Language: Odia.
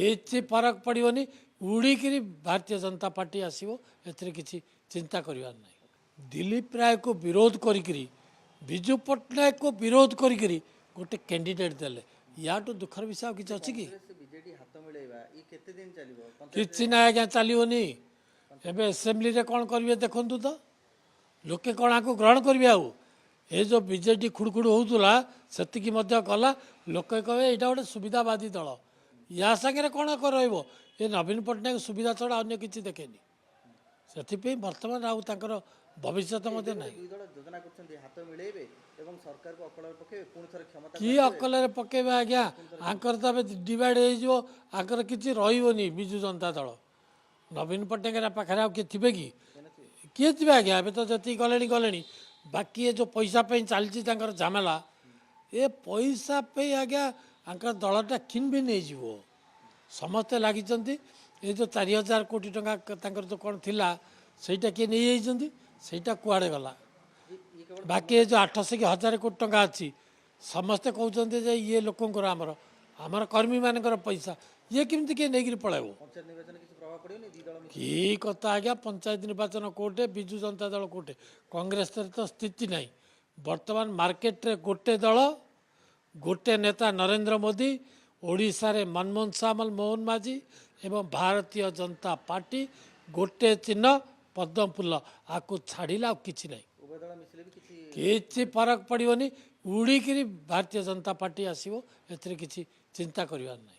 କିଛି ଫରକ ପଡ଼ିବନି ଉଡ଼ିକିରି ଭାରତୀୟ ଜନତା ପାର୍ଟି ଆସିବ ଏଥିରେ କିଛି ଚିନ୍ତା କରିବାର ନାହିଁ। ଦିଲ୍ଲୀପ ରାୟକୁ ବିରୋଧ କରିକିରି ବିଜୁ ପଟ୍ଟନାୟକକୁ ବିରୋଧ କରିକିରି ଗୋଟେ କ୍ୟାଣ୍ଡିଡେଟ୍ ଦେଲେ ୟାଠୁ ଦୁଃଖର ବିଷୟ ଆଉ କିଛି ଅଛି କି? କିଛି ନା ଆଜ୍ଞା ଚାଲିବନି। ଏବେ ଆସେମ୍ବଲିରେ କ'ଣ କରିବେ ଦେଖନ୍ତୁ ତ, ଲୋକେ କ'ଣ ଆକୁ ଗ୍ରହଣ କରିବେ? ଆଉ ଏ ଯେଉଁ ବିଜେଡ଼ି ଖୁଡ଼ଖୁଡ଼ ହେଉଥିଲା ସେତିକି ମଧ୍ୟ କଲା। ଲୋକେ କହିବେ ଏଇଟା ଗୋଟେ ସୁବିଧାବାଦୀ ଦଳ, ୟା ସାଙ୍ଗରେ କ'ଣ ରହିବ? ଏ ନବୀନ ପଟ୍ଟନାୟକ ସୁବିଧା ଛଡ଼ା ଅନ୍ୟ କିଛି ଦେଖେନି। ସେଥିପାଇଁ ବର୍ତ୍ତମାନ ଆଉ ତାଙ୍କର ଭବିଷ୍ୟତ ମଧ୍ୟ ନାହିଁ। କି ଅକଲରେ ପକେଇବେ ଆଜ୍ଞା? ଆଙ୍କର ତ ଏବେ ଡିଭାଇଡ଼ ହେଇଯିବ, ଆଙ୍କର କିଛି ରହିବନି ବିଜୁ ଜନତା ଦଳ। ନବୀନ ପଟ୍ଟନାୟକ ପାଖରେ ଆଉ କିଏ ଥିବେ କି? କିଏ ଥିବେ ଆଜ୍ଞା? ଏବେ ତ ଯେତିକି ଗଲେଣି। ବାକି ଏ ଯେଉଁ ପଇସା ପାଇଁ ଚାଲିଛି ତାଙ୍କର ଝାମେଲା, ଏ ପଇସା ପାଇଁ ଆଜ୍ଞା ତାଙ୍କର ଦଳଟା ଖିନଭିନ ହେଇଯିବ। ସମସ୍ତେ ଲାଗିଛନ୍ତି। ଏ ଯେଉଁ 4,000 କୋଟି ଟଙ୍କା ତାଙ୍କର ଯେଉଁ କ'ଣ ଥିଲା ସେଇଟା କିଏ ନେଇଯାଇଛନ୍ତି, ସେଇଟା କୁଆଡ଼େ ଗଲା? ବାକି ଏ ଯେଉଁ 800 କି 1,000 କୋଟି ଟଙ୍କା ଅଛି ସମସ୍ତେ କହୁଛନ୍ତି ଯେ ଇଏ ଲୋକଙ୍କର ଆମର କର୍ମୀମାନଙ୍କର ପଇସା, ଇଏ କେମିତି କିଏ ନେଇକିରି ପଳାଇବ? କି କଥା ଆଜ୍ଞା? ପଞ୍ଚାୟତ ନିର୍ବାଚନ କୋର୍ଟେ, ବିଜୁ ଜନତା ଦଳ କୋର୍ଟେ, କଂଗ୍ରେସରେ ତ ସ୍ଥିତି ନାହିଁ। ବର୍ତ୍ତମାନ ମାର୍କେଟରେ ଗୋଟେ ଦଳ, ଗୋଟେ ନେତା ନରେନ୍ଦ୍ର ମୋଦି, ଓଡ଼ିଶାରେ ମନମୋହନ ସାମଲ, ମୋହନ ମାଝୀ ଏବଂ ଭାରତୀୟ ଜନତା ପାର୍ଟି, ଗୋଟେ ଚିହ୍ନ ପଦ୍ମ ଫୁଲ, ଆକୁ ଛାଡ଼ିଲା ଆଉ କିଛି ନାହିଁ। କିଛି ଫରକ ପଡ଼ିବନି ଉଡ଼ିକିରି ଭାରତୀୟ ଜନତା ପାର୍ଟି ଆସିବ ଏଥିରେ କିଛି ଚିନ୍ତା କରିବାର ନାହିଁ।